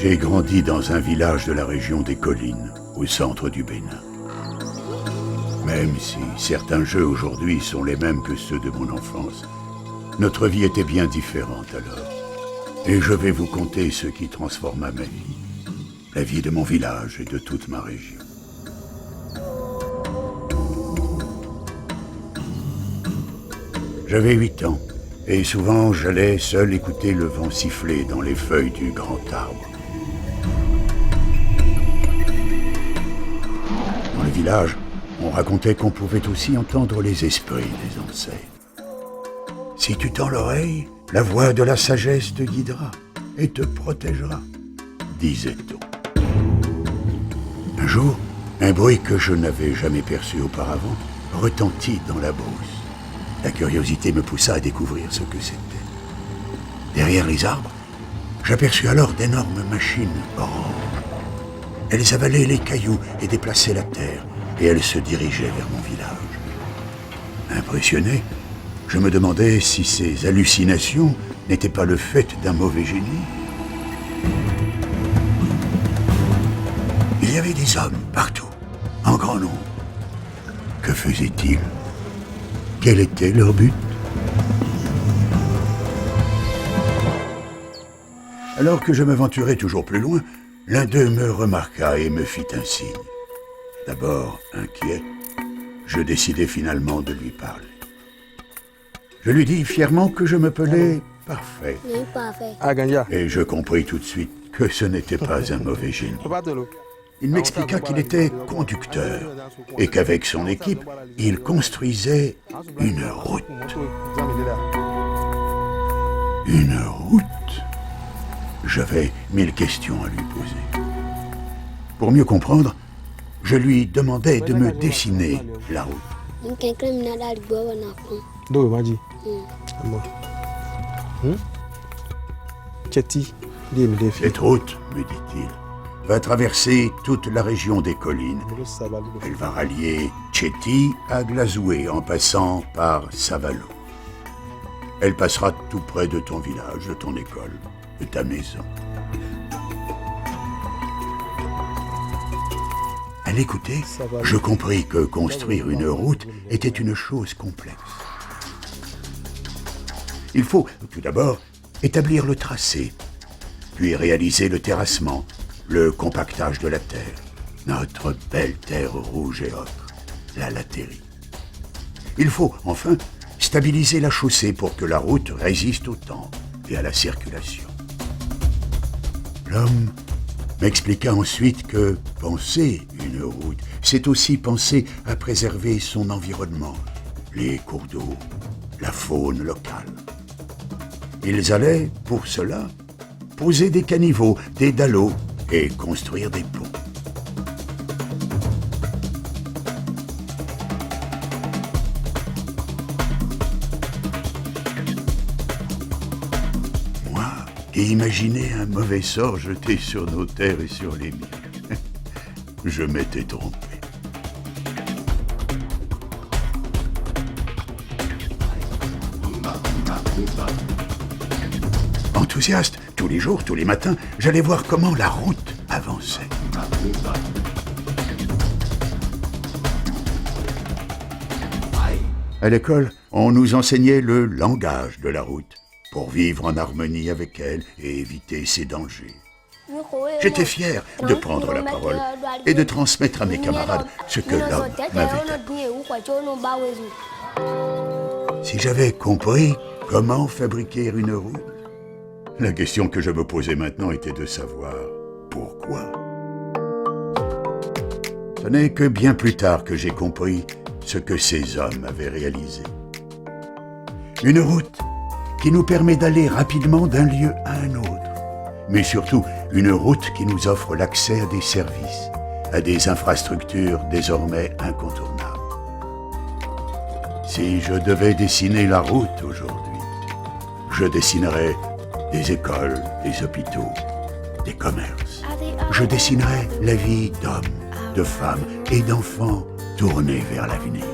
J'ai grandi dans un village de la région des collines, au centre du Bénin. Même si certains jeux aujourd'hui sont les mêmes que ceux de mon enfance, notre vie était bien différente alors. Et je vais vous conter ce qui transforma ma vie, la vie de mon village et de toute ma région. J'avais 8 ans, et souvent j'allais seul écouter le vent siffler dans les feuilles du grand arbre. Dans le village, on racontait qu'on pouvait aussi entendre les esprits des ancêtres. Si tu tends l'oreille, la voix de la sagesse te guidera et te protégera, disait-on. Un jour, un bruit que je n'avais jamais perçu auparavant retentit dans la brousse. La curiosité me poussa à découvrir ce que c'était. Derrière les arbres, j'aperçus alors d'énormes machines oranges. Elles avalaient les cailloux et déplaçaient la terre, et elles se dirigeaient vers mon village. Impressionné, je me demandais si ces hallucinations n'étaient pas le fait d'un mauvais génie. Il y avait des hommes partout, en grand nombre. Que faisaient-ils ? Quel était leur but ? Alors que je m'aventurais toujours plus loin, l'un d'eux me remarqua et me fit un signe. D'abord inquiet, je décidai finalement de lui parler. Je lui dis fièrement que je m'appelais Parfait. Et je compris tout de suite que ce n'était pas un mauvais génie. Il m'expliqua qu'il était conducteur et qu'avec son équipe, il construisait une route. Une route ? J'avais 1000 questions à lui poser. Pour mieux comprendre, je lui demandais de me dessiner la route. Cette route, me dit-il, va traverser toute la région des collines. Elle va rallier Tchéti à Glazoué en passant par Savalo. Elle passera tout près de ton village, de ton école, de ta maison. À l'écouter, je compris que construire une route était une chose complexe. Il faut, tout d'abord, établir le tracé, puis réaliser le terrassement, le compactage de la terre, notre belle terre rouge et ocre, la latérite. Il faut, enfin, stabiliser la chaussée pour que la route résiste au temps et à la circulation. L'homme m'expliqua ensuite que penser une route, c'est aussi penser à préserver son environnement, les cours d'eau, la faune locale. Ils allaient, pour cela, poser des caniveaux, des dallots et construire des ponts. Moi, qui imaginais un mauvais sort jeté sur nos terres et sur les miennes, je m'étais trompé. Enthousiaste, tous les jours, tous les matins, j'allais voir comment la route avançait. À l'école, on nous enseignait le langage de la route pour vivre en harmonie avec elle et éviter ses dangers. J'étais fier de prendre la parole et de transmettre à mes camarades ce que l'homme m'avait appris. Si j'avais compris comment fabriquer une route, la question que je me posais maintenant était de savoir pourquoi. Ce n'est que bien plus tard que j'ai compris ce que ces hommes avaient réalisé. Une route qui nous permet d'aller rapidement d'un lieu à un autre, mais surtout une route qui nous offre l'accès à des services, à des infrastructures désormais incontournables. Si je devais dessiner la route aujourd'hui, je dessinerais des écoles, des hôpitaux, des commerces. Je dessinerai la vie d'hommes, de femmes et d'enfants tournés vers l'avenir.